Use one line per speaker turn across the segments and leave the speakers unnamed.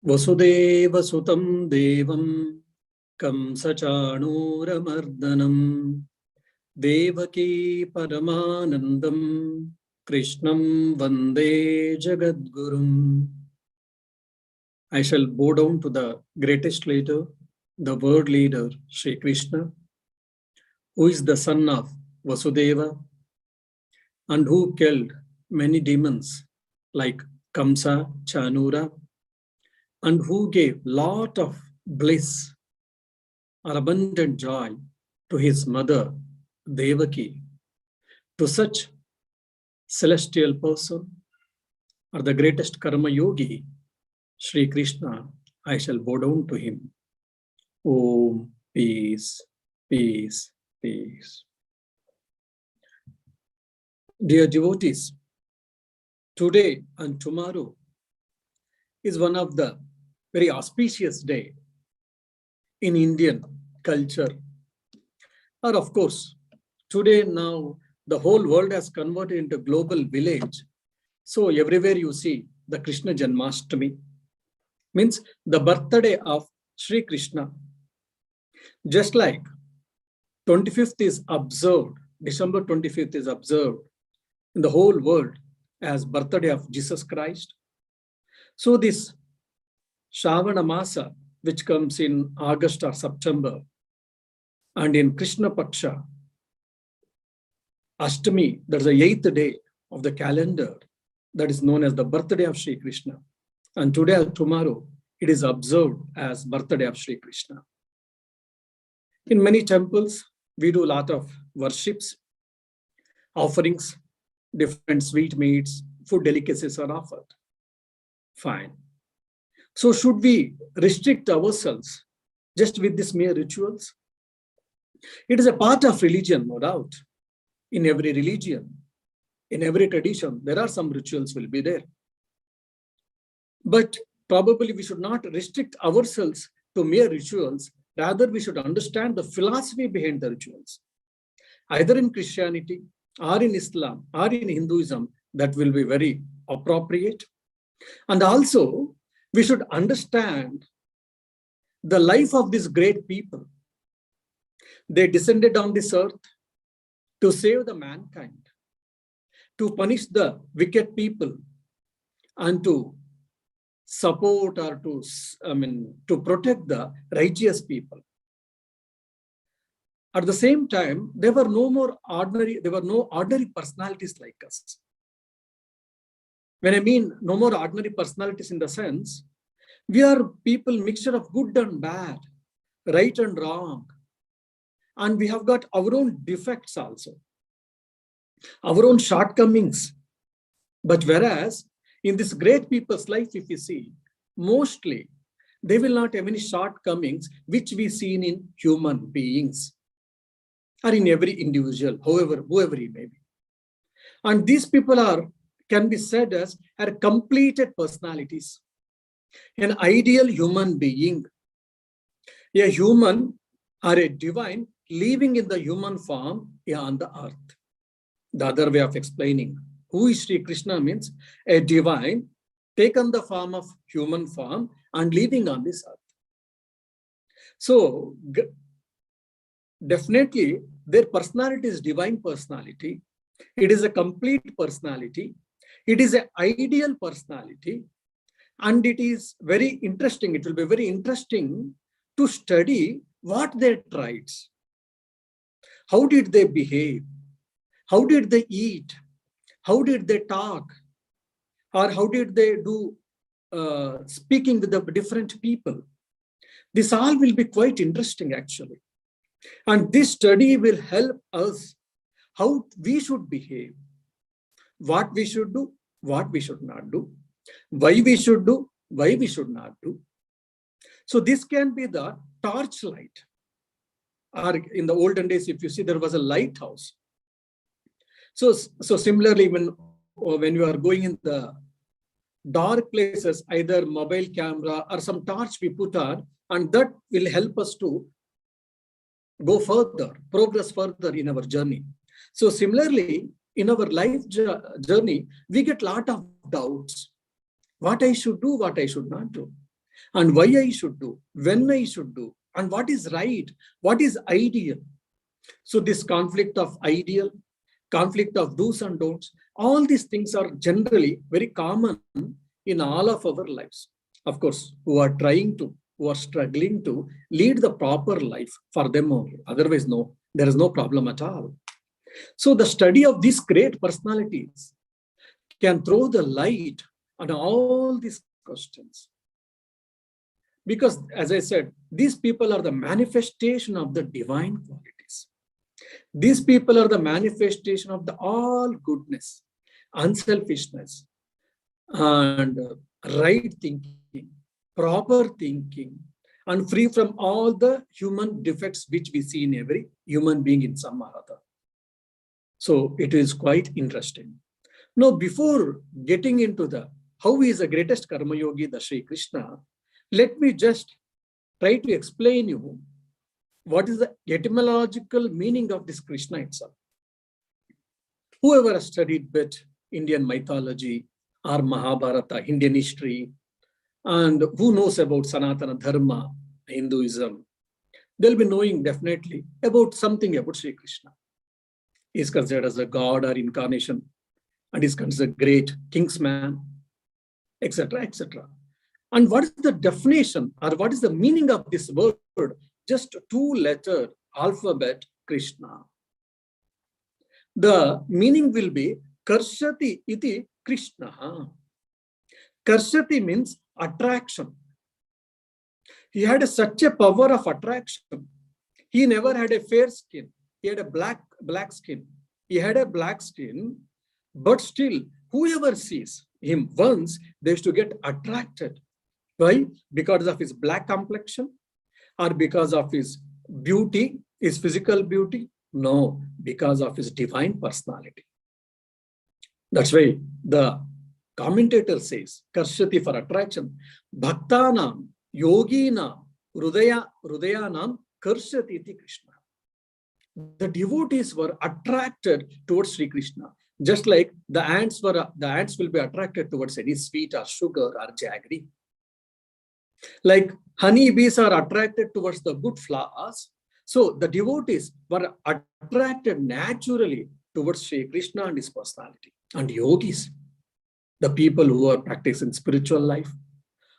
Vasudeva Sutam Devam Kamsachanuramardanam Devaki Paramanandam Krishnam Vande Jagadgurum. I shall bow down to the greatest leader, the world leader, Sri Krishna, who is the son of Vasudeva and who killed many demons like Kamsa, Chanura, and who gave lot of bliss or abundant joy to his mother, Devaki. To such celestial person or the greatest karma yogi, Sri Krishna, I shall bow down to him. Om, peace, peace, peace. Dear devotees, today and tomorrow is one of the very auspicious day in Indian culture. Or of course, today now the whole world has converted into a global village. So everywhere you see the Krishna Janamashtmi, means the birthday of Sri Krishna. Just like 25th is observed, December 25th is observed in the whole world as birthday of Jesus Christ. So this Shravana Masa, which comes in August or September, and in Krishna Paksha, Ashtami, that's the 8th day of the calendar, that is known as the birthday of Sri Krishna. And today or tomorrow, it is observed as birthday of Sri Krishna. In many temples, we do a lot of worships, offerings, different sweetmeats, food delicacies are offered. Fine. So should we restrict ourselves just with these mere rituals? It is a part of religion, no doubt. In every religion, in every tradition, there are some rituals will be there. But probably we should not restrict ourselves to mere rituals. Rather, we should understand the philosophy behind the rituals. Either in Christianity or in Islam or in Hinduism, that will be very appropriate. And also, we should understand the life of these great people. They descended on this earth to save the mankind, to punish the wicked people, and to support or to protect the righteous people. At the same time, there were no ordinary personalities like us. When I mean no more ordinary personalities in the sense, we are people mixture of good and bad, right and wrong. And we have got our own defects also, our own shortcomings. But whereas in this great people's life, if you see, mostly they will not have any shortcomings which we see in human beings or in every individual, whoever he may be. And these people can be said as are completed personalities, an ideal human being, a human or a divine living in the human form on the earth. The other way of explaining who is Sri Krishna means a divine taken the form of human form and living on this earth. So definitely their personality is divine personality. It is a complete personality. It is an ideal personality. And it is very interesting. It will be very interesting to study what their traits. How did they behave? How did they eat? How did they talk? Or how did they do speaking with the different people? This all will be quite interesting actually. And this study will help us how we should behave, what we should do, what we should not do, why we should do, why we should not do. So this can be the torchlight. Or in the olden days, if you see, there was a lighthouse. So similarly, when you are going in the dark places, either mobile camera or some torch we put on, and that will help us to go further, progress further in our journey. So similarly, in our life journey, we get a lot of doubts. What I should do, what I should not do. and why I should do, when I should do, and what is right, what is ideal. So this conflict of ideal, conflict of do's and don'ts, all these things are generally very common in all of our lives. Of course, who are struggling to lead the proper life for them only. Otherwise, no, there is no problem at all. So the study of these great personalities can throw the light on all these questions. Because, as I said, these people are the manifestation of the divine qualities. These people are the manifestation of the all goodness, unselfishness, and right thinking, proper thinking, and free from all the human defects which we see in every human being in some or other. So it is quite interesting. Now, before getting into the how he is the greatest Karma Yogi, the Sri Krishna, let me just try to explain you what is the etymological meaning of this Krishna itself. Whoever has studied bit Indian mythology or Mahabharata, Indian history, and who knows about Sanatana Dharma, Hinduism, they'll be knowing definitely about something about Sri Krishna. He is considered as a god or incarnation, and is considered great kingsman, etc., etc. And what is the definition or what is the meaning of this word? Just two-letter alphabet Krishna. The meaning will be Karshati iti Krishna. Karshati means attraction. He had such a power of attraction. He never had a fair skin. He had a black skin. He had a black skin, but still, whoever sees him once, they used to get attracted. Why? Because of his black complexion or because of his beauty, his physical beauty? No, because of his divine personality. That's why the commentator says, Karshati for attraction, Bhaktanam, Yoginam, Hrudayanam, Karshati iti Krishna. The devotees were attracted towards Sri Krishna, just like the ants will be attracted towards any sweet or sugar or jaggery. Like honeybees are attracted towards the good flowers, so the devotees were attracted naturally towards Sri Krishna and his personality. And yogis, the people who are practicing spiritual life,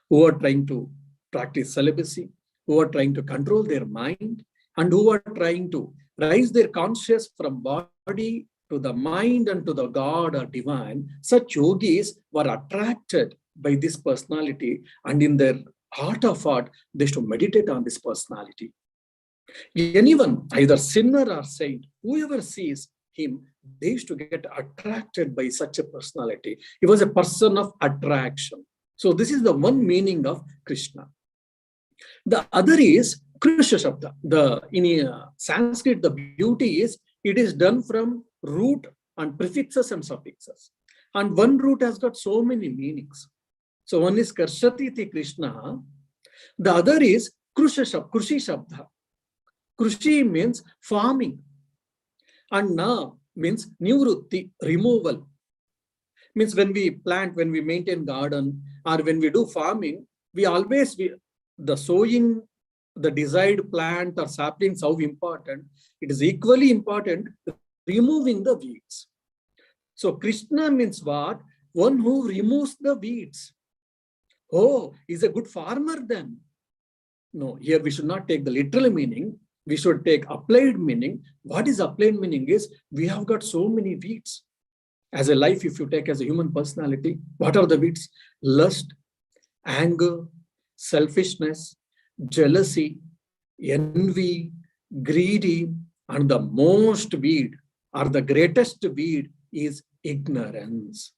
who are trying to practice celibacy, who are trying to control their mind, and who are trying to raise their consciousness from body to the mind and to the God or divine, such yogis were attracted by this personality, and in their heart of heart, they should meditate on this personality. Anyone, either sinner or saint, whoever sees him, they used to get attracted by such a personality. He was a person of attraction. So this is the one meaning of Krishna. The other is Krishna Shabda. In Sanskrit, the beauty is it is done from root and prefixes and suffixes. And one root has got so many meanings. So one is Karshati iti Krishna. The other is Krushi Shabda. Krushi means farming. And Na means nivrutti, removal. Means when we plant, when we maintain garden, or when we do farming, the sowing, the desired plant or saplings, how important, it is equally important removing the weeds. So Krishna means what? One who removes the weeds. Oh, he's a good farmer then. No, here we should not take the literal meaning. We should take applied meaning. What is applied meaning is we have got so many weeds. As a life, if you take as a human personality, what are the weeds? Lust, anger, selfishness, jealousy, envy, greedy, and the most weed or the greatest weed is ignorance.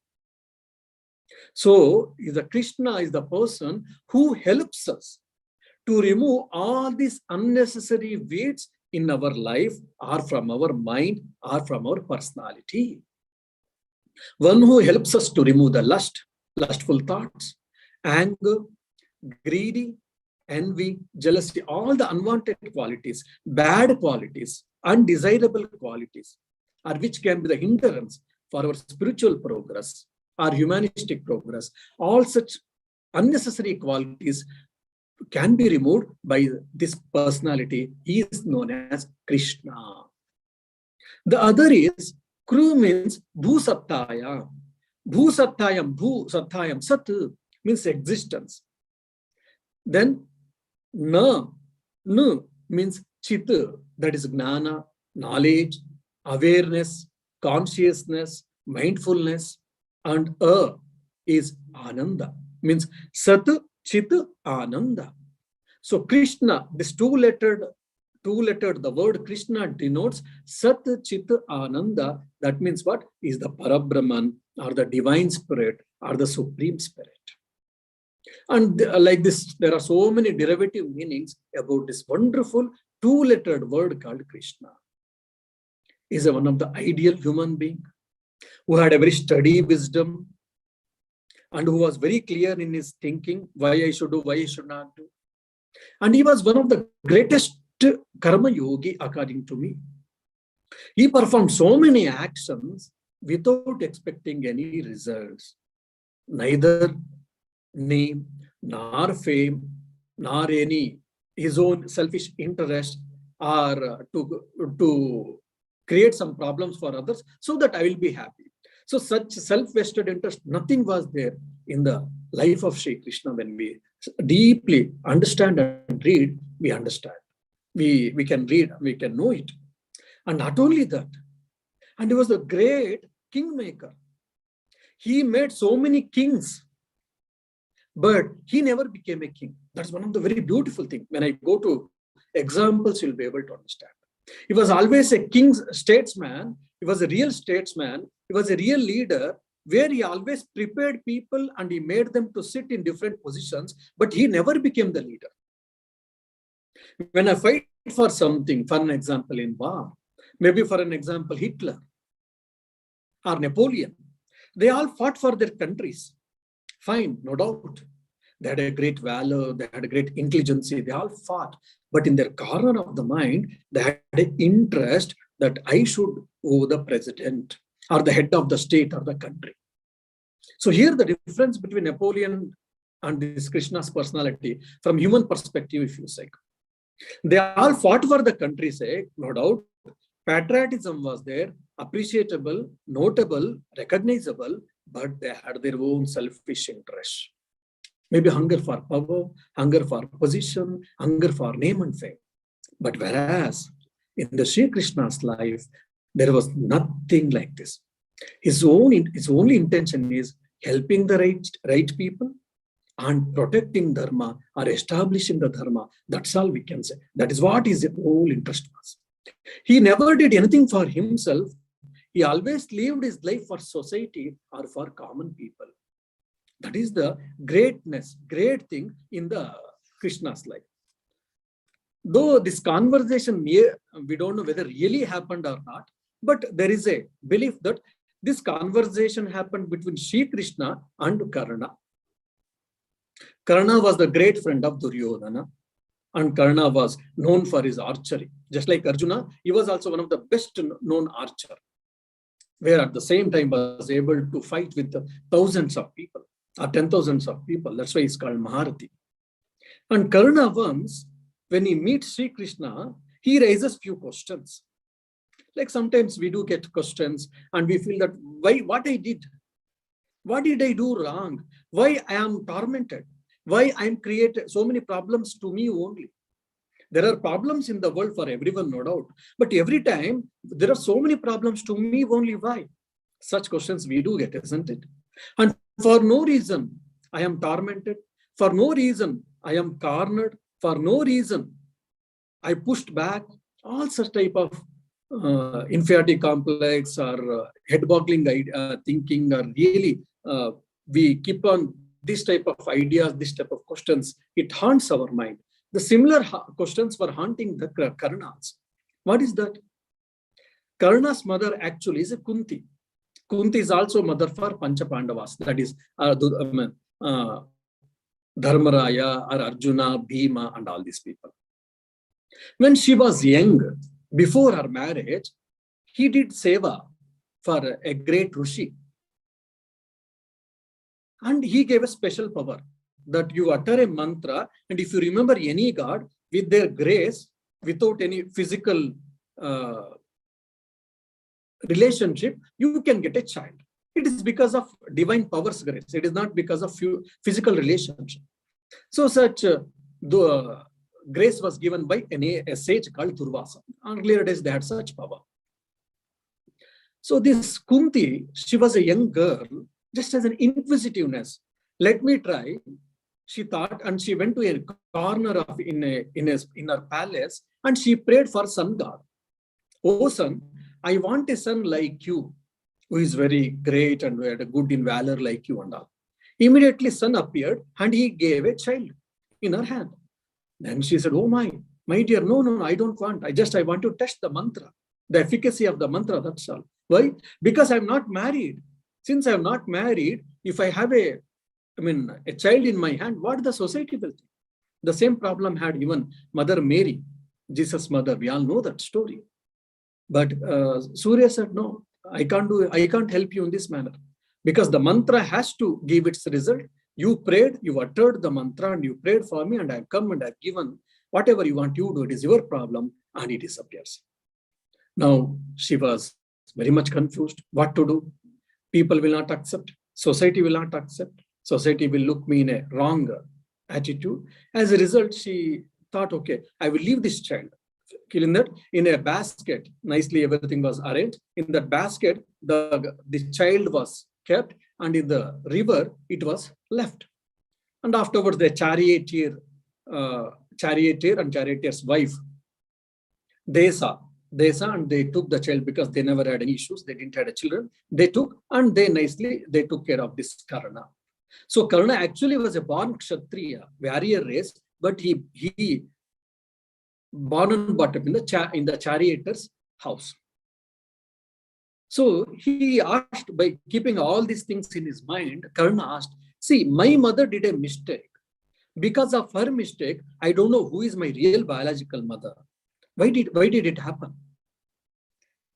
So the Krishna is the person who helps us to remove all these unnecessary weeds in our life or from our mind or from our personality. One who helps us to remove the lustful thoughts, anger, greedy, envy, jealousy, all the unwanted qualities, bad qualities, undesirable qualities, or which can be the hindrance for our spiritual progress, our humanistic progress. All such unnecessary qualities can be removed by this personality. He is known as Krishna. The other is Kru means Bhu Sattaya. Bhu Sattayam, Bhu Sattayam, Sat means existence. Then Na, Nu means Chit, that is Gnana, knowledge, awareness, consciousness, mindfulness, and is Ananda, means Sat, Chit, Ananda. So Krishna, this two-lettered, the word Krishna denotes Sat, Chit, Ananda. That means what? Is the Parabrahman, or the divine spirit, or the supreme spirit. And like this, there are so many derivative meanings about this wonderful two-lettered word called Krishna. He is one of the ideal human being who had a very steady wisdom and who was very clear in his thinking, why I should do, why I should not do. And he was one of the greatest karma yogi, according to me. He performed so many actions without expecting any results, neither name, nor fame, nor any his own selfish interest, or to create some problems for others so that I will be happy. So such self-vested interest, nothing was there in the life of Sri Krishna. When we deeply understand and read, we understand. We can read, we can know it. And not only that, and he was a great kingmaker. He made so many kings, but he never became a king. That's one of the very beautiful things. When I go to examples, you'll be able to understand. He was always a king's statesman. He was a real statesman. He was a real leader, where he always prepared people and he made them to sit in different positions, but he never became the leader. When I fight for something, for an example in war, maybe for an example Hitler or Napoleon, they all fought for their countries. Fine, no doubt. They had a great valor, they had a great intelligence, they all fought. But in their corner of the mind, they had an interest that I should owe the president or the head of the state or the country. So here the difference between Napoleon and this Krishna's personality, from human perspective, if you say, they all fought for the country's sake, no doubt. Patriotism was there, appreciable, notable, recognizable, but they had their own selfish interest. Maybe hunger for power, hunger for position, hunger for name and fame. But whereas in the Sri Krishna's life, there was nothing like this. His only intention is helping the right people and protecting dharma or establishing the dharma. That's all we can say. That is what his whole interest was. He never did anything for himself. He always lived his life for society or for common people. That is the great thing in the Krishna's life. Though this conversation, we don't know whether really happened or not, but there is a belief that this conversation happened between Sri Krishna and Karna. Karna was the great friend of Duryodhana, and Karna was known for his archery. Just like Arjuna, he was also one of the best known archer, where at the same time was able to fight with thousands of people or 10,000s of people. That's why he's called Maharati. And Karna once, when he meets Sri Krishna, he raises few questions. Like sometimes we do get questions and we feel that what did I do wrong? Why I am tormented? Why I am created so many problems to me only? There are problems in the world for everyone, no doubt. But every time there are so many problems to me only. Why? Such questions we do get, isn't it? And for no reason, I am tormented. For no reason, I am cornered. For no reason, I pushed back. All such type of inferiority complex or head-boggling thinking, or really we keep on this type of ideas, this type of questions. It haunts our mind. The similar questions were haunting the Karnas. What is that? Karna's mother actually is a Kunti. Kunti is also mother for Pancha Pandavas. That is Dharmaraya or Arjuna, Bhima, and all these people. When she was young, before her marriage, he did seva for a great Rishi. And he gave a special power. that you utter a mantra, and if you remember any god, with their grace, without any physical relationship, you can get a child. It is because of divine power's grace. It is not because of physical relationship. So such the grace was given by a sage called Durvasa. Earlier days, they had such power. So this Kunti, she was a young girl, just as an inquisitiveness. Let me try, she thought, and she went to a corner of in her palace, and she prayed for sun god. Oh son, I want a son like you, who is very great and who had a good in valor like you and all. Immediately son appeared and he gave a child in her hand. Then she said, oh my dear, no, I don't want. I want to test the mantra, the efficacy of the mantra, that's all. Why? Because I'm not married. Since I'm not married, if I have a child in my hand, what the society will think? The same problem had even Mother Mary, Jesus' mother. We all know that story. But Surya said, no, I can't help you in this manner, because the mantra has to give its result. You prayed, you uttered the mantra, and you prayed for me, and I've come and I've given whatever you want you do. It is your problem, and it disappears. Now she was very much confused. What to do? People will not accept. Society will not accept. Society will look me in a wrong attitude. As a result, she thought, okay, I will leave this child. Killing that in a basket, nicely everything was arranged. In that basket, the child was kept, and in the river it was left. And afterwards, the charioteer and charioteer's wife, they saw, and they took the child, because they never had any issues. They didn't have a children. They took, and they took care of this Karna. So Karna actually was a born Kshatriya, warrior race, but he born and brought up in the charioteer's house. So he asked, by keeping all these things in his mind, Karna asked, see, my mother did a mistake. Because of her mistake, I don't know who is my real biological mother. Why did it happen?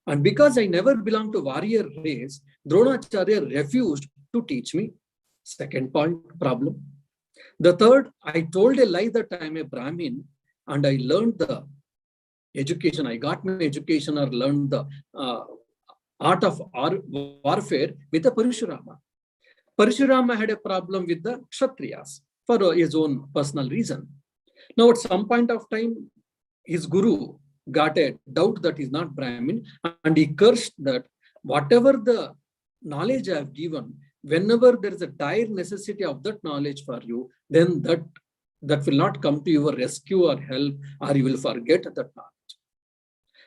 And because I never belonged to warrior race, Dronacharya refused to teach me. Second point, problem. The third, I told a lie that I am a Brahmin, and I learned the education. I got my education or learned the art of warfare with a Parashurama. Parashurama had a problem with the Kshatriyas for his own personal reason. Now, at some point of time, his guru got a doubt that he's not Brahmin, and he cursed that whatever the knowledge I have given, whenever there is a dire necessity of that knowledge for you, then that will not come to your rescue or help, or you will forget that knowledge.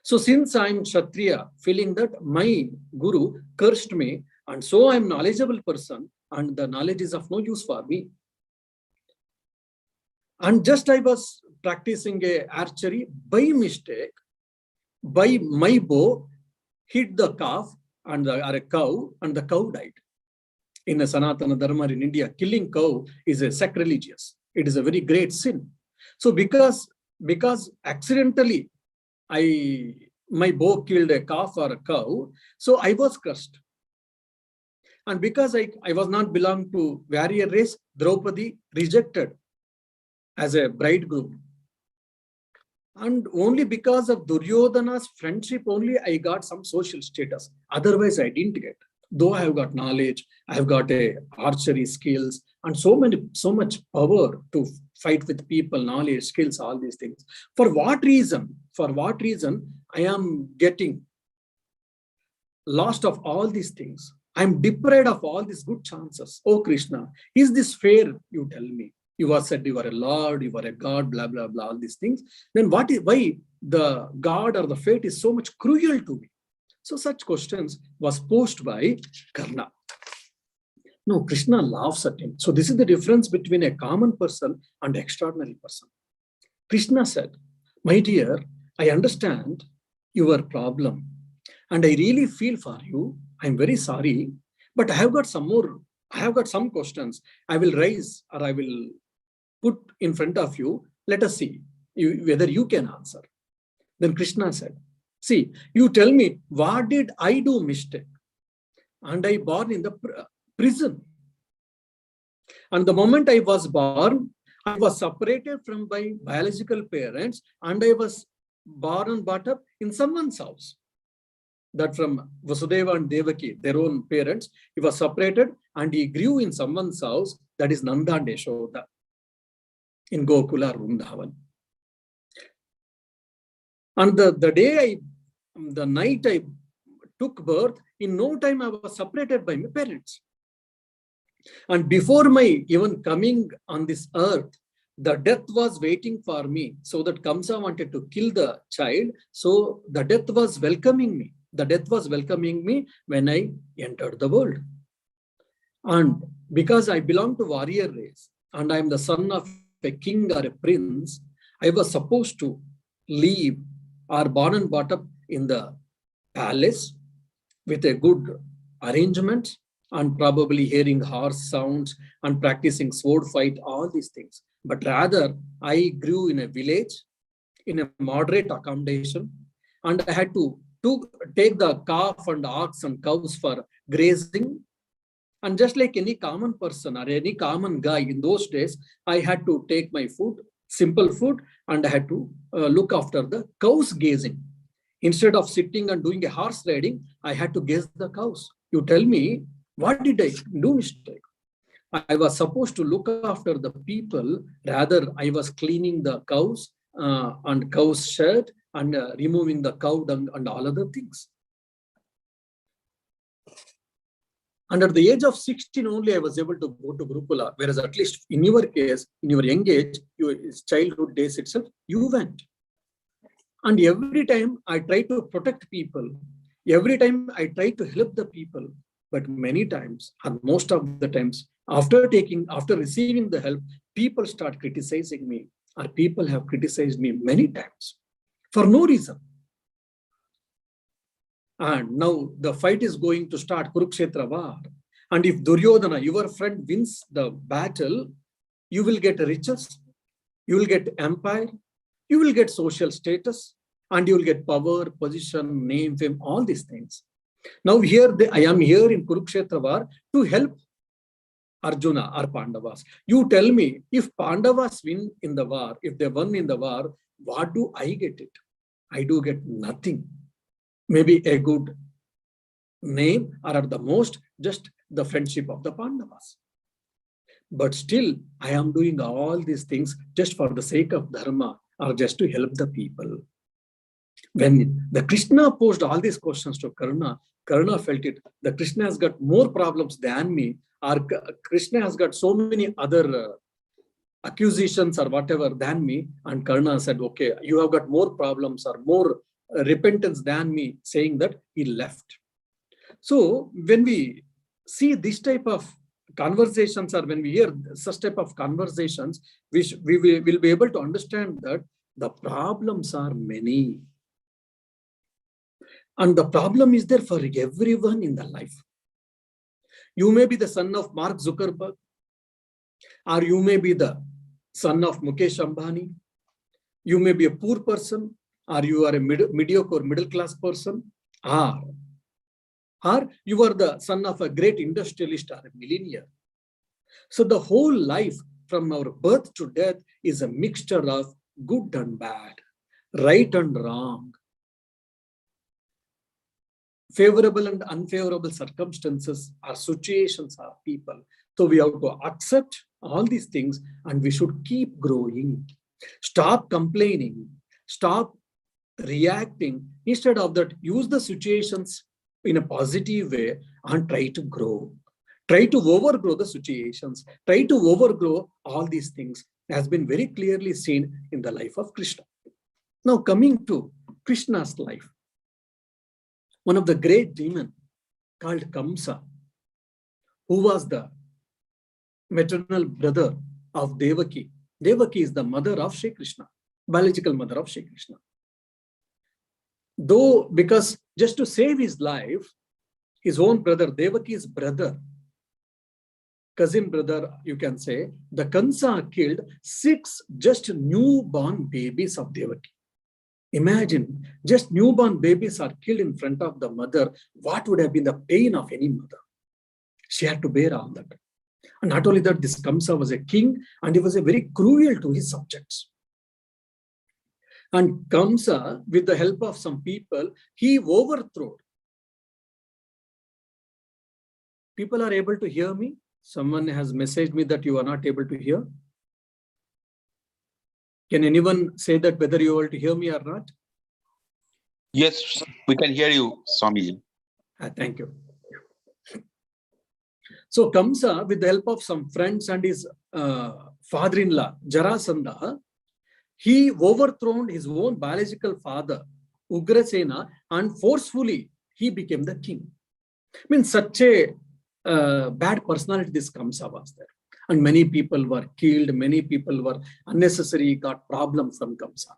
So since I'm Kshatriya, feeling that my guru cursed me, and so I'm knowledgeable person, and the knowledge is of no use for me. And just I was practicing a archery, by mistake, by my bow, hit the calf and or a cow, and the cow died. In a Sanatana Dharma in India, killing cow is a sacrilegious. It is a very great sin. So because accidentally my bow killed a calf or a cow, so I was cursed. And because I was not belong to warrior race, Draupadi rejected as a bridegroom. And only because of Duryodhana's friendship only I got some social status. Otherwise I didn't get. Though I have got knowledge, I have got a archery skills, and so much power to fight with people, knowledge, skills, all these things. For what reason I am getting lost of all these things? I am deprived of all these good chances. Oh Krishna, is this fair? You tell me. You are said you are a Lord, you are a God, blah, blah, blah, all these things. Then why the God or the fate is so much cruel to me? So such questions was posed by Karna. No, Krishna laughs at him. So this is the difference between a common person and an extraordinary person. Krishna said, my dear, I understand your problem, and I really feel for you. I'm very sorry, but I have got some questions. I will raise, or I will put in front of you. Let us see whether you can answer. Then Krishna said, see, you tell me, what did I do mistake? And I born in the prison. And the moment I was born, I was separated from my biological parents, and I was born and brought up in someone's house. That from Vasudeva and Devaki, their own parents, he was separated and he grew in someone's house, that is Nanda and Yashoda in Gokula, Vrindavan. And the night I took birth, in no time I was separated by my parents. And before my even coming on this earth, the death was waiting for me. So that Kamsa wanted to kill the child. So the death was welcoming me. The death was welcoming me when I entered the world. And because I belong to warrior race and I'm the son of a king or a prince, I was supposed to live or born and brought up in the palace with a good arrangement and probably hearing horse sounds and practicing sword fight, all these things. But rather, I grew in a village, in a moderate accommodation, and I had to take the calf and ox and cows for grazing. And just like any common person or any common guy in those days, I had to take my food, simple food, and I had to look after the cows gazing. Instead of sitting and doing a horse riding, I had to gaze the cows. You tell me, what did I do mistake? I was supposed to look after the people, rather I was cleaning the cows and cow's shirt and removing the cow dung and all other things. And at the age of 16 only, I was able to go to Gurukula, whereas at least in your case, in your young age, your childhood days itself, you went. And every time I try to protect people, every time I try to help the people, but many times, and most of the times, after receiving the help, people start criticizing me, or people have criticized me many times for no reason. And now the fight is going to start, Kurukshetra war. And if Duryodhana, your friend, wins the battle, you will get riches, you will get empire, you will get social status, and you will get power, position, name, fame, all these things. Now here, I am here in Kurukshetra war to help Arjuna or Pandavas. You tell me, if Pandavas win in the war, if they won in the war, what do I get it? I do get nothing. Maybe a good name, or at the most, just the friendship of the Pandavas. But still, I am doing all these things just for the sake of Dharma or just to help the people. When the Krishna posed all these questions to Karna, Karna felt it. The Krishna has got more problems than me, or Krishna has got so many other accusations or whatever than me. And Karna said, okay, you have got more problems or more repentance than me, saying that he left. So when we see this type of conversations, or when we hear such type of conversations, we will be able to understand that the problems are many. And the problem is there for everyone in the life. You may be the son of Mark Zuckerberg, or you may be the son of Mukesh Ambani. You may be a poor person, or you are a mediocre middle-class person, or you are the son of a great industrialist or a millionaire. So the whole life from our birth to death is a mixture of good and bad, right and wrong, favorable and unfavorable circumstances or situations or people. So we have to accept all these things, and we should keep growing. Stop complaining, stop reacting. Instead of that, use the situations in a positive way and try to grow. Try to overgrow the situations. Try to overgrow all these things, has been very clearly seen in the life of Krishna. Now coming to Krishna's life. One of the great demons called Kamsa, who was the maternal brother of Devaki. Devaki is the mother of Shri Krishna, biological mother of Shri Krishna. Though, because just to save his life, his own brother, Devaki's brother, cousin brother, you can say, the Kamsa killed 6 just newborn babies of Devaki. Imagine, just newborn babies are killed in front of the mother. What would have been the pain of any mother? She had to bear all that. And not only that, this Kamsa was a king and he was a very cruel to his subjects. And Kamsa, with the help of some people, he overthrew. People are able to hear me? Someone has messaged me that you are not able to hear. Can anyone say that whether you are able to hear me or not?
Yes, we can hear you, Swami.
Thank you. So Kamsa, with the help of some friends and his father-in-law, Jarasandha, he overthrown his own biological father, Ugrasena, and forcefully he became the king. I mean, such a bad personality this Kamsa was there. And many people were killed, many people were unnecessarily got problems from Kamsa.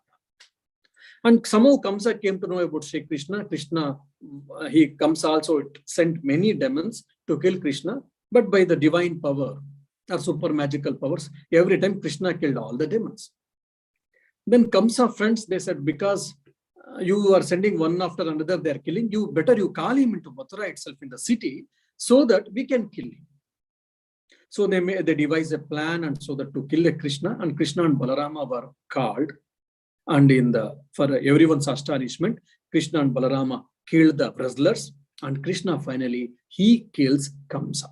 And somehow Kamsa came to know about Sri Krishna. Kamsa also sent many demons to kill Krishna, but by the divine power or super magical powers, every time Krishna killed all the demons. Then Kamsa friends, they said, because you are sending one after another, they are killing you, better you call him into Mathura itself in the city so that we can kill him. So they devised a plan and so that to kill a Krishna, and Krishna and Balarama were called. And for everyone's astonishment, Krishna and Balarama killed the wrestlers, and Krishna finally, he kills Kamsa.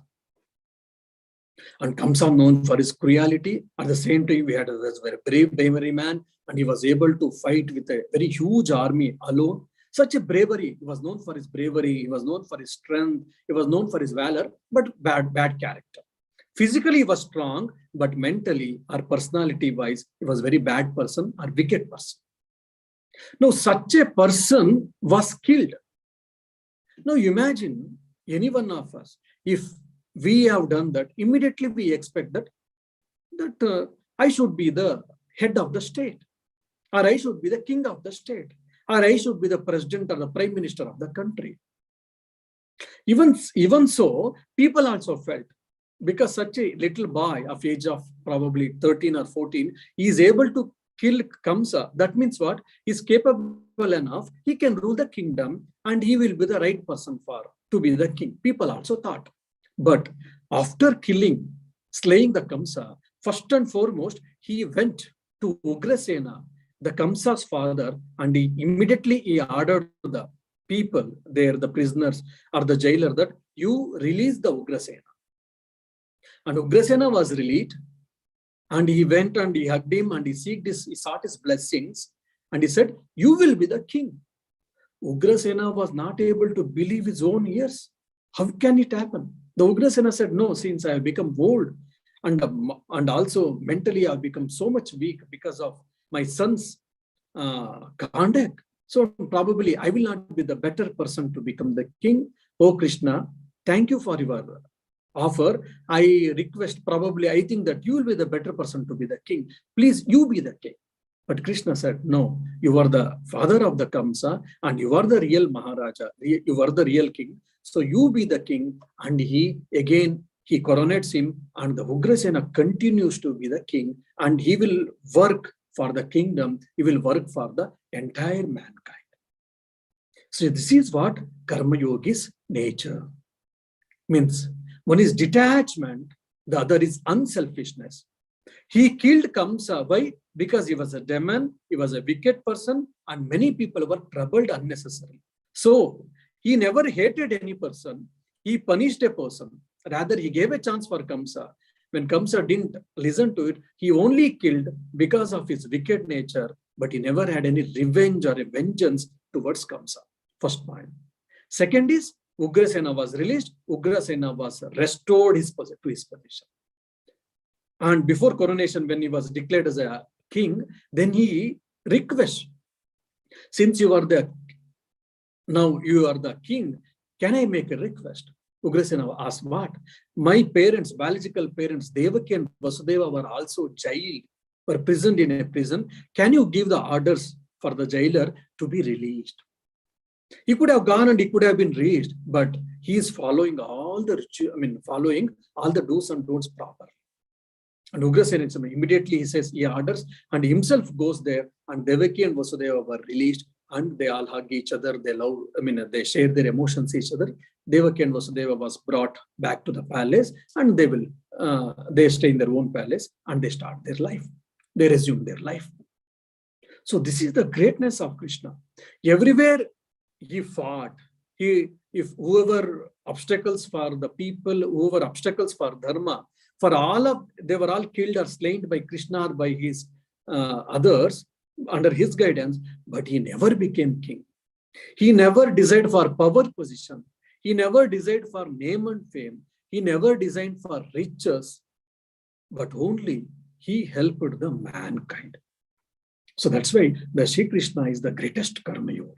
And Kamsa, known for his cruelty, at the same time, we had a very brave man, and he was able to fight with a very huge army alone. Such a bravery. He was known for his bravery, he was known for his strength, he was known for his valor, but bad character. Physically, he was strong, but mentally or personality-wise, he was a very bad person or wicked person. Now, such a person was killed. Now, imagine any one of us, if we have done that, immediately we expect that I should be the head of the state, or I should be the king of the state, or I should be the president or the prime minister of the country. Even so, people also felt, because such a little boy of age of probably 13 or 14 is able to kill Kamsa. That means what? He's capable enough, he can rule the kingdom and he will be the right person to be the king. People also thought. But after slaying the Kamsa, first and foremost, he went to Ugrasena, the Kamsa's father, and he ordered the people there, the prisoners or the jailer, that you release the Ugrasena. And Ugrasena was released, and he went and he hugged him and he sought his blessings, and he said, you will be the king. Ugrasena was not able to believe his own ears. How can it happen? The Ugrasena said, no, since I have become old and also mentally I have become so much weak because of my son's conduct. So probably I will not be the better person to become the king. Oh Krishna, thank you for your offer. I think that you will be the better person to be the king. Please, you be the king. But Krishna said, no, you are the father of the Kamsa and you are the real Maharaja. You are the real king. So you be the king. And he coronates him, and the Ugrasena continues to be the king, and he will work for the kingdom. He will work for the entire mankind. So this is what Karma Yogi's nature means. One is detachment, the other is unselfishness. He killed Kamsa. Why? Because he was a demon, he was a wicked person, and many people were troubled unnecessarily. So he never hated any person. He punished a person. Rather, he gave a chance for Kamsa. When Kamsa didn't listen to it, he only killed because of his wicked nature, but he never had any revenge or a vengeance towards Kamsa. First point. Second is, Ugrasena was released. Ugrasena was restored to his position. And before coronation, when he was declared as a king, then he requests, since now you are the king, can I make a request? Ugrasena asked, what? My parents, biological parents, Devaki and Vasudeva were also jailed, were imprisoned in a prison. Can you give the orders for the jailer to be released? He could have gone and he could have been released, but he is following all the do's and don'ts properly. And Ugrasena immediately he says, he orders, and himself goes there, and Devaki and Vasudeva were released, and they all hug each other. They love, they share their emotions each other. Devaki and Vasudeva was brought back to the palace, and they stay in their own palace, and they start their life. They resume their life. So this is the greatness of Krishna. Everywhere he fought. If whoever obstacles for the people, whoever obstacles for dharma, they were all killed or slain by Krishna or by his others under his guidance, but he never became king. He never desired for power position. He never desired for name and fame. He never designed for riches, but only he helped the mankind. So that's why the Shri Krishna is the greatest karma yogi.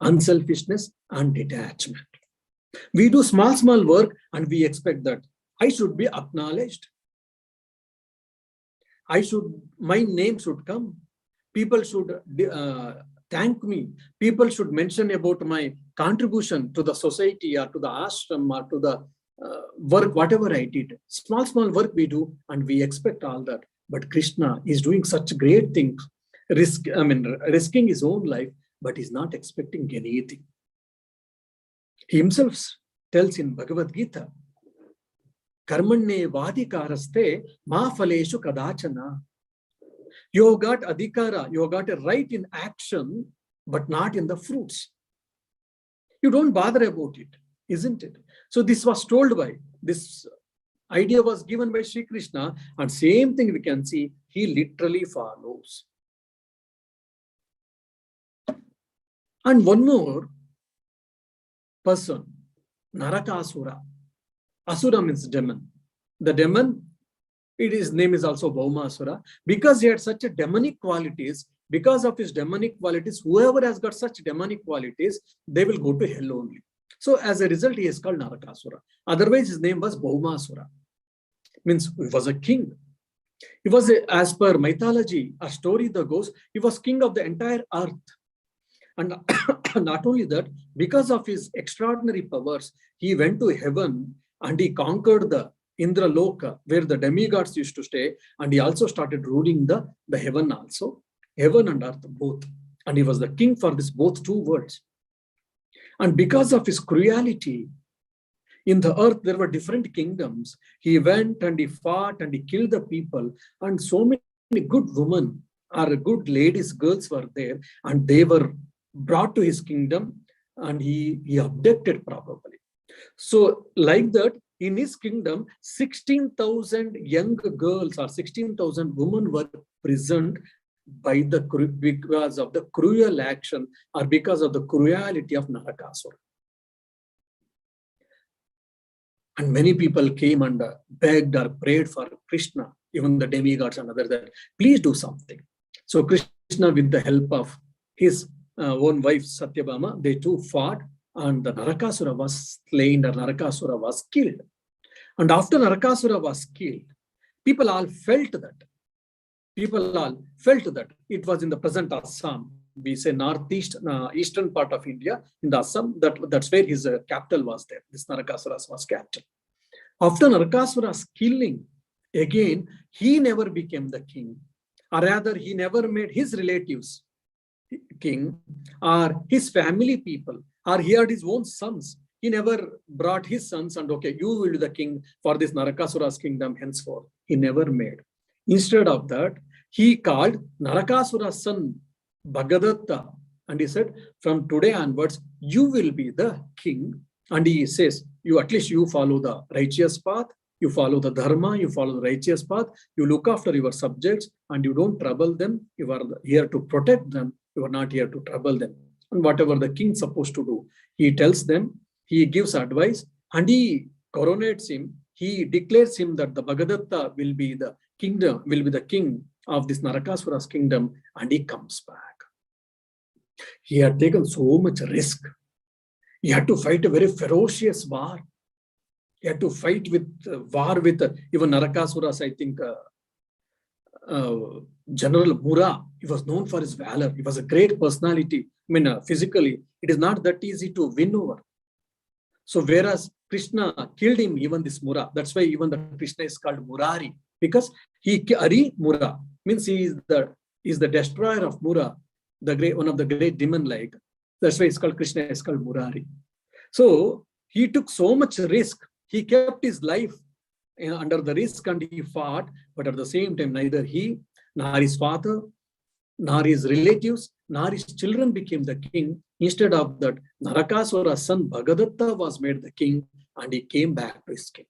Unselfishness and detachment. We do small work and we expect that I should be acknowledged. My name should come. People should thank me. People should mention about my contribution to the society or to the ashram or to the work, whatever I did. Small work we do and we expect all that. But Krishna is doing such great things, risking his own life, but he's not expecting anything. He himself tells in Bhagavad Gita, Karmanne vadikaraste ma phaleshu kadachana. You got adhikara, you got a right in action, but not in the fruits. You don't bother about it, isn't it? So this was told by, this idea was given by Sri Krishna, and same thing we can see, he literally follows. And one more person, Narakasura. Asura means demon. The demon, his name is also Bhaumasura. Because he had such a demonic qualities, because of his demonic qualities, whoever has got such demonic qualities, they will go to hell only. So as a result, he is called Narakasura. Otherwise, his name was Bhaumasura. Means he was a king. He was, as per mythology, a story that goes, he was king of the entire earth. And not only that, because of his extraordinary powers, he went to heaven and he conquered the Indra Loka, where the demigods used to stay, and he also started ruling the heaven also, heaven and earth both. And he was the king for this both two worlds. And because of his cruelty, in the earth there were different kingdoms. He went and he fought and he killed the people, and so many good women or good ladies, girls were there, and they were brought to his kingdom, and he abducted probably. So like that, in his kingdom, 16,000 young girls or 16,000 women were prisoned because of the cruel action or because of the cruelty of Narakasura. And many people came and begged or prayed for Krishna, even the demigods and others, that please do something. So Krishna, with the help of his own wife Satyabhama, they too fought, and the Narakasura was slain, or Narakasura was killed. And after Narakasura was killed, people all felt that. It was in the present Assam. We say northeast, eastern part of India, in the Assam, that's where his capital was there. This Narakasura was captured. After Narakasura's killing, again, he never became the king. Or rather, he never made his relatives king, or his family people, or he had his own sons. He never brought his sons and, okay, you will be the king for this Narakasura's kingdom henceforth. He never made. Instead of that, he called Narakasura's son Bhagadatta, and he said, from today onwards, you will be the king. And he says, at least you follow the righteous path, you follow the dharma, you follow the righteous path, you look after your subjects, and you don't trouble them. You are here to protect them. You are not here to trouble them. And whatever the king is supposed to do, he tells them, he gives advice, and he coronates him. He declares him that the Bhagadatta will be the kingdom, will be the king of this Narakasura's kingdom, and he comes back. He had taken so much risk. He had to fight a very ferocious war. He had to fight with even Narakasura's, I think, General Mura. He was known for his valor. He was a great personality. Physically, it is not that easy to win over. So whereas Krishna killed him, even this Mura, that's why even the Krishna is called Murari, because Ari Mura means he is the destroyer of Mura. one of the great demon like. That's why it's called Krishna, it's called Murari. So he took so much risk. He kept his life under the risk and he fought, but at the same time, neither he, nor his father, nor his relatives, nor his children became the king. Instead of that, Narakasura's son Bhagadatta was made the king and he came back to his kingdom.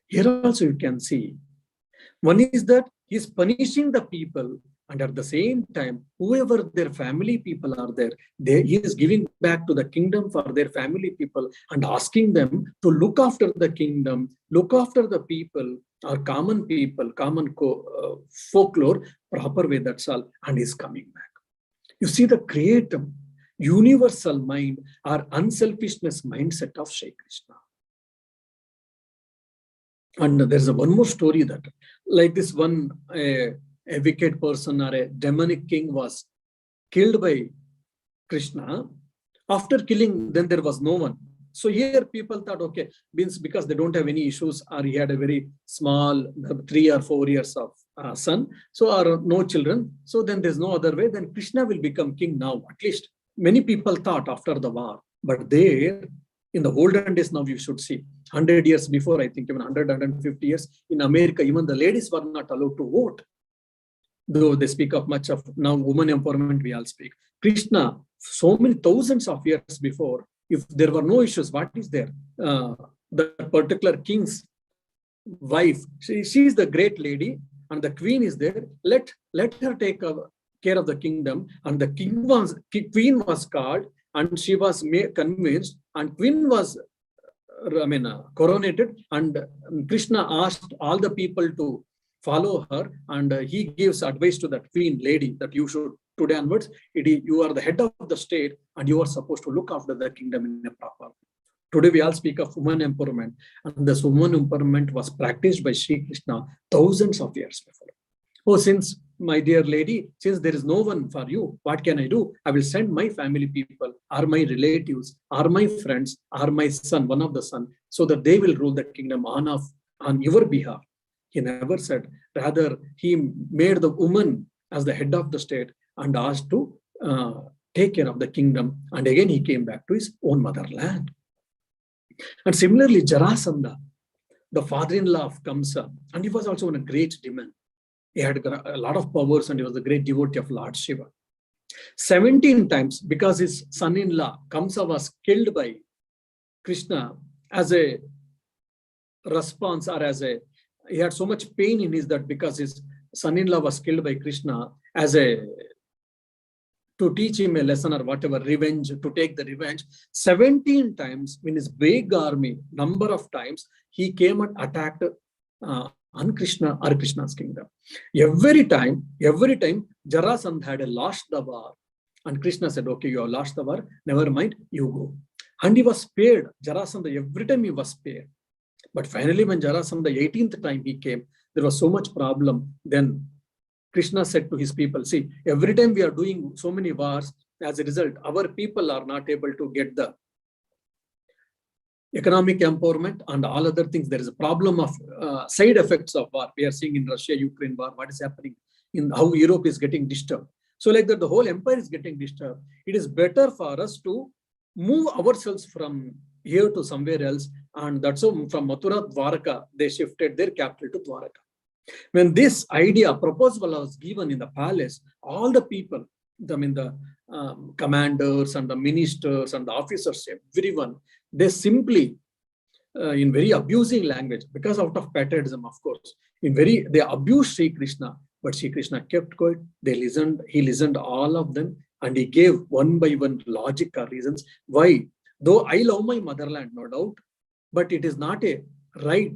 Here also you can see, one is that he is punishing the people, and at the same time, whoever their family people are there, he is giving back to the kingdom for their family people and asking them to look after the kingdom, look after the people, or common people, common folklore, proper way, that's all, and is coming back. You see the creative, universal mind or unselfishness mindset of Shri Krishna. And there's one more story that, like this one, a wicked person or a demonic king was killed by Krishna. After killing, then there was no one. So here people thought, okay, means because they don't have any issues, or he had a very small 3 or 4 years of son, so or no children. So then there's no other way. Then Krishna will become king now. At least many people thought after the war. But there, in the olden days, now you should see, 100 years before, I think even 100, 150 years, in America, even the ladies were not allowed to vote. Though they speak of much of now women empowerment, we all speak. Krishna, so many thousands of years before, if there were no issues, what is there? The particular king's wife, she is the great lady, and the queen is there. Let her take care of the kingdom. And the queen was called, and she was convinced, and queen was coronated, and Krishna asked all the people to follow her, and he gives advice to that queen lady that you should, today onwards, you are the head of the state and you are supposed to look after the kingdom in a proper way. Today we all speak of women empowerment, and this women empowerment was practiced by Sri Krishna thousands of years before. Oh, since my dear lady, since there is no one for you, what can I do? I will send my family people, or my relatives, or my friends, or my son, one of the son, so that they will rule the kingdom on your behalf. He never said. Rather, he made the woman as the head of the state and asked to take care of the kingdom. And again, he came back to his own motherland. And similarly, Jarasandha, the father-in-law of Kamsa, and he was also a great demon. He had a lot of powers and he was a great devotee of Lord Shiva. 17 times, because his son-in-law, Kamsa, was killed by Krishna as a response, or he had so much pain in his that because his son-in-law was killed by Krishna to teach him a lesson or whatever, revenge, to take the revenge. 17 times in his big army, number of times, he came and attacked on Krishna or Krishna's kingdom. Every time, Jarasandha had lost the war. And Krishna said, okay, you have lost the war, never mind, you go. And he was spared. Jarasandha, every time he was spared. But finally, when Jarasandha, the 18th time he came, there was so much problem. Then Krishna said to his people, see, every time we are doing so many wars, as a result, our people are not able to get the economic empowerment and all other things. There is a problem of side effects of war. We are seeing in Russia-Ukraine war, what is happening, in how Europe is getting disturbed. So like that, the whole empire is getting disturbed. It is better for us to move ourselves from here to somewhere else. And that's so from Mathura, Dwaraka, they shifted their capital to Dwaraka. When this proposal was given in the palace, all the people, the commanders and the ministers and the officers, everyone, they simply, in very abusing language, because out of patriotism, of course, they abused Sri Krishna, but Sri Krishna kept quiet. He listened all of them, and he gave one by one logic or reasons why. Though I love my motherland, no doubt, but it is not a right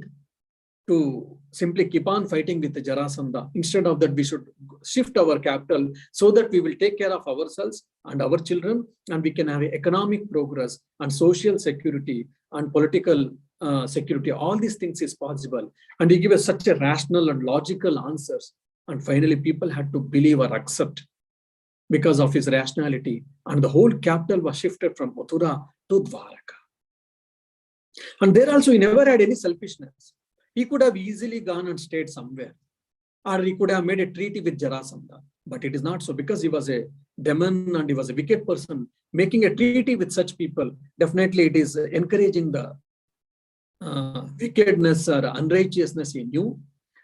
to simply keep on fighting with the Jarasandha. Instead of that, we should shift our capital so that we will take care of ourselves and our children, and we can have economic progress and social security and political security. All these things is possible. And he gave us such a rational and logical answers. And finally, people had to believe or accept because of his rationality. And the whole capital was shifted from Mathura to Dwaraka. And there also, he never had any selfishness. He could have easily gone and stayed somewhere, or he could have made a treaty with Jarasandha, but it is not so, because he was a demon and he was a wicked person, making a treaty with such people, definitely it is encouraging the wickedness or unrighteousness he knew,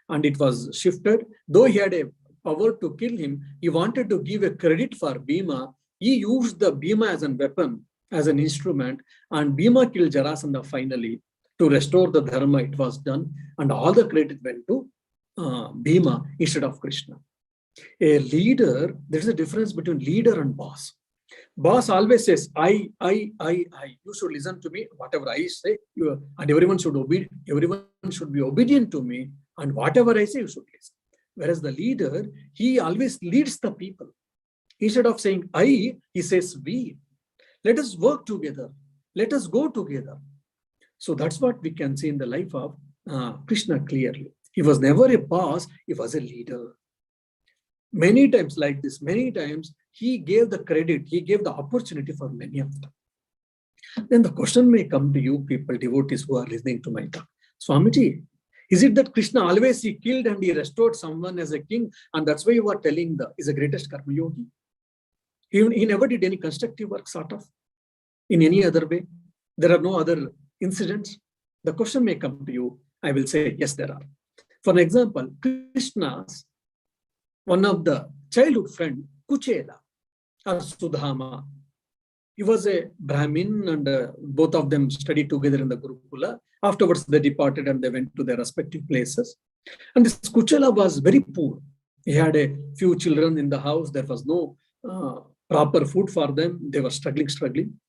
and it was shifted. Though he had a power to kill him, he wanted to give a credit for Bhima. He used the Bhima as a weapon, as an instrument, and Bhima killed Jarasandha finally to restore the dharma. It was done, and all the credit went to Bhima instead of Krishna. A leader, there's a difference between leader and boss. Boss always says, I. You should listen to me, whatever I say, and everyone should be obedient to me, and whatever I say, you should listen. Whereas the leader, he always leads the people. Instead of saying I, he says we. Let us work together. Let us go together. So that's what we can see in the life of Krishna clearly. He was never a boss, he was a leader. Many times like this, many times he gave the credit, he gave the opportunity for many of them. Then the question may come to you people, devotees who are listening to my talk. Swamiji, is it that Krishna always he killed and he restored someone as a king, and that's why you are telling is the greatest karma yogi? He never did any constructive work sort of in any other way. There are no other incidents. The question may come to you. I will say, yes, there are. For an example, Krishna's one of the childhood friend, Kuchela or Sudhama. He was a Brahmin and both of them studied together in the Gurukula. Afterwards, they departed and they went to their respective places. And this Kuchela was very poor. He had a few children in the house. There was no proper food for them. They were struggling.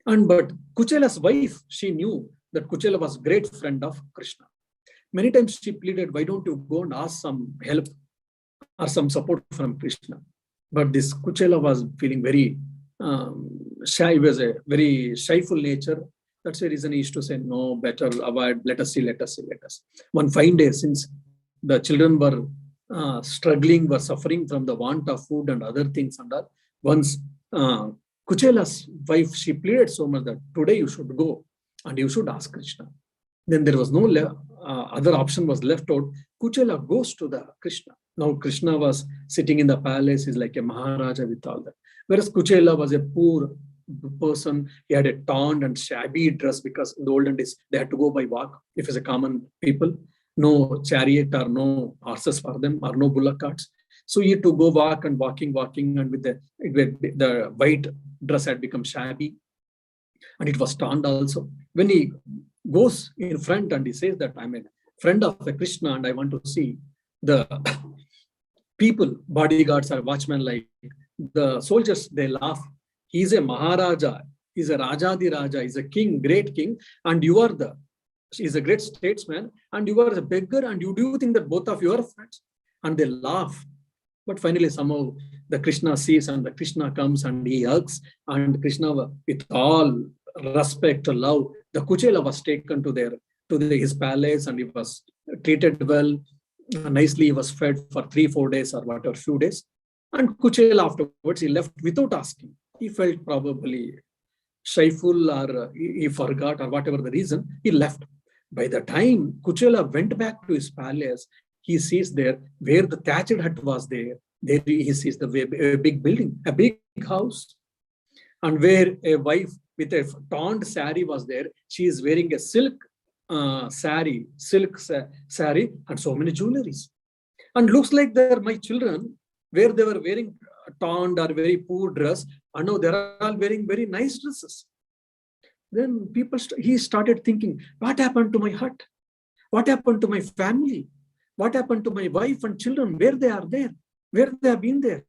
But Kuchela's wife, she knew that Kuchela was a great friend of Krishna. Many times she pleaded, why don't you go and ask some help or some support from Krishna? But this Kuchela was feeling very shy. He was a very shyful nature. That's the reason he used to say, no, better avoid, let us see. One fine day, since the children were struggling, were suffering from the want of food and other things and all, once Kuchela's wife, she pleaded so much that today you should go and you should ask Krishna. Then there was no other option was left out. Kuchela goes to the Krishna. Now Krishna was sitting in the palace, he's like a Maharaja with all that. Whereas Kuchela was a poor person. He had a torn and shabby dress because in the olden days they had to go by walk. If it's a common people, no chariot or no horses for them or no bullock carts. So he had to go walking, and with the white dress had become shabby and it was torn also. When he goes in front and he says that I'm a friend of a Krishna and I want to see the people, bodyguards or watchmen, like the soldiers, they laugh. He's a Maharaja, he's a Rajadi Raja, he's a king, great king, and he's a great statesman, and you are a beggar, and you do think that both of you are friends? And they laugh. But finally, somehow the Krishna sees and the Krishna comes and he hugs, and Krishna, with all respect, love, the Kuchela was taken to his palace and he was treated well. Nicely, he was fed for 3-4 days or whatever, few days. And Kuchela afterwards, he left without asking. He felt probably shyful or he forgot or whatever the reason, he left. By the time Kuchela went back to his palace, he sees there where the thatched hut was there he sees a big building, a big house. And where a wife with a torn sari was there, she is wearing a silk sari, and so many jewelries. And looks like they're my children, where they were wearing torn or very poor dress, and now they're all wearing very nice dresses. Then he started thinking, what happened to my hut? What happened to my family? What happened to my wife and children? Where they are there? Where they have been there?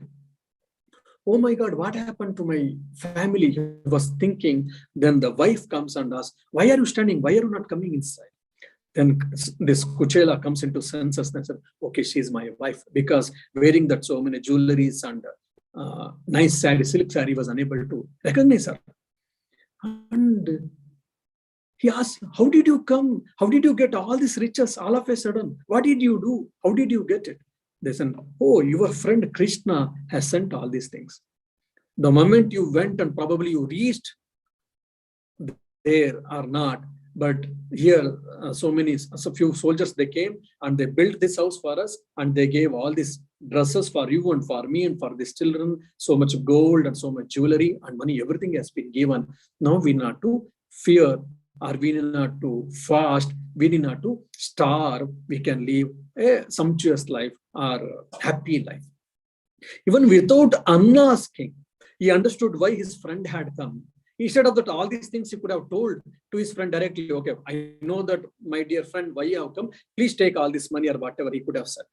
Oh my God, what happened to my family? He was thinking. Then the wife comes and asks, why are you standing? Why are you not coming inside? Then this Kuchela comes into senses and said, okay, she's my wife, because wearing that so many jewelries and nice sari, silk sari, was unable to recognize her. And he asked, how did you come? How did you get all these riches all of a sudden? What did you do? How did you get it? They said, oh, your friend Krishna has sent all these things. The moment you went and probably you reached there or not, But here, so few soldiers, they came and they built this house for us, and they gave all these dresses for you and for me and for these children, so much gold and so much jewelry and money, everything has been given. Now we need not to fear, or we need not to fast, we need not to starve. We can live a sumptuous life or happy life. Even without unasking, he understood why his friend had come. Instead of that, all these things he could have told to his friend directly. Okay, I know that, my dear friend, why you have come? Please take all this money, or whatever he could have said.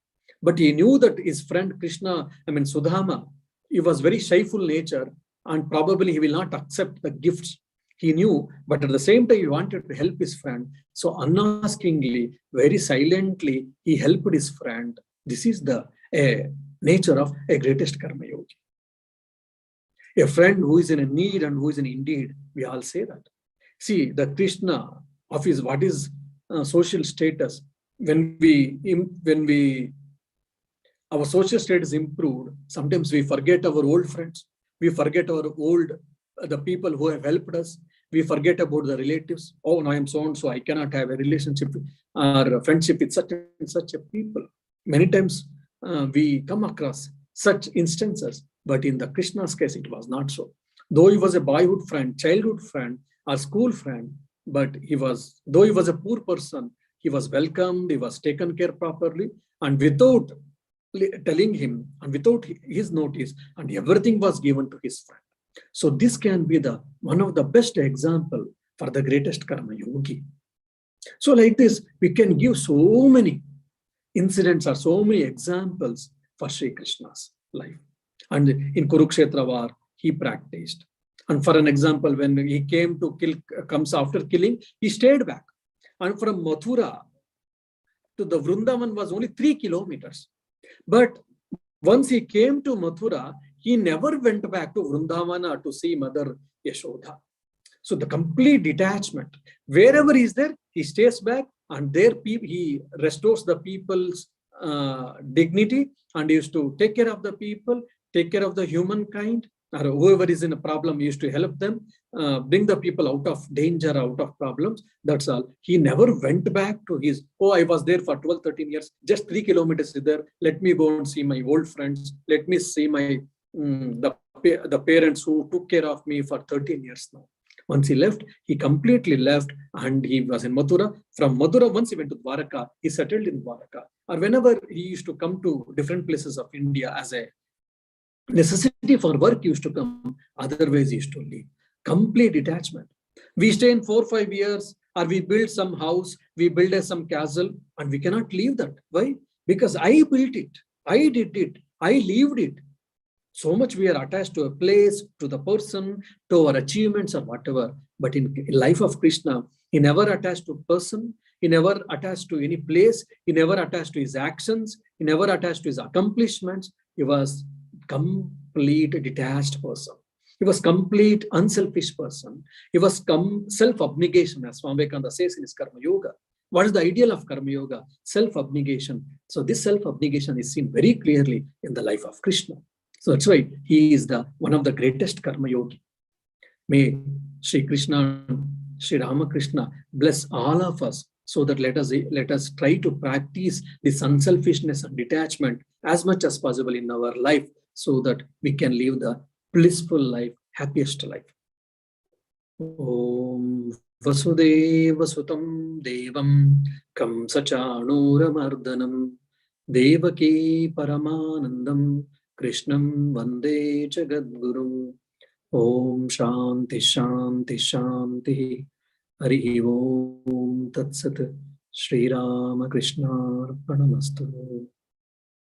But he knew that his friend Krishna, Sudama, he was very shyful nature, and probably he will not accept the gifts. He knew, but at the same time, he wanted to help his friend. So unaskingly, very silently, he helped his friend. This is the nature of a greatest karma yogi. A friend who is in a need and who is in indeed, we all say that. See, the Krishna of his, what is social status, when our social status improved, sometimes we forget our old friends, we forget our the people who have helped us, we forget about the relatives. Oh, no, I am so and so, I cannot have a relationship or a friendship with such and such a people. Many times we come across such instances, but in the Krishna's case, it was not so. Though he was a boyhood friend, childhood friend, or school friend, but though he was a poor person, he was welcomed, he was taken care properly, and without telling him, and without his notice, and everything was given to his friend. So this can be one of the best example for the greatest karma yogi. So like this, we can give so many incidents or so many examples for Sri Krishna's life. And in Kurukshetra war, he practiced. And for an example, when he came to comes after killing, he stayed back. And from Mathura to the Vrindavan was only 3 kilometers. But once he came to Mathura, he never went back to Vrindavana to see Mother Yashoda. So the complete detachment. Wherever he is there, he stays back, and there he restores the people's dignity, and he used to take care of the people, take care of the humankind, or whoever is in a problem, he used to help them, bring the people out of danger, out of problems. That's all. He never went back to his, oh, I was there for 12, 13 years, just 3 kilometers there. Let me go and see my old friends. Let me see my the parents who took care of me for 13 years now. Once he left, he completely left, and he was in Mathura. From Mathura, once he went to Dwaraka, he settled in Dwaraka. Or whenever he used to come to different places of India as a necessity for work, used to come. Otherwise, he used to leave. Complete detachment. We stay in 4 or 5 years, or we build some house, we build some castle, and we cannot leave that. Why? Because I built it, I did it, I lived it. So much we are attached to a place, to the person, to our achievements or whatever. But in life of Krishna, he never attached to a person, he never attached to any place, he never attached to his actions, he never attached to his accomplishments. He was complete detached person. He was complete unselfish person. He was self-abnegation, as Swami Vivekananda says in his Karma Yoga. What is the ideal of Karma Yoga? Self-abnegation. So this self-abnegation is seen very clearly in the life of Krishna. So that's why he is one of the greatest karma yogi. May Sri Krishna, Sri Ramakrishna bless all of us, so that let us try to practice this unselfishness and detachment as much as possible in our life, so that we can live the blissful life, happiest life. Om Vasudeva Sutam Devam Kamsachanuramardanam Devaki Paramanandam Krishnam Vande Jagadgurum. Om Shanti Shanti Shanti. Hari Om Tat Sat. Shri Rama Krishna Arpanamastu.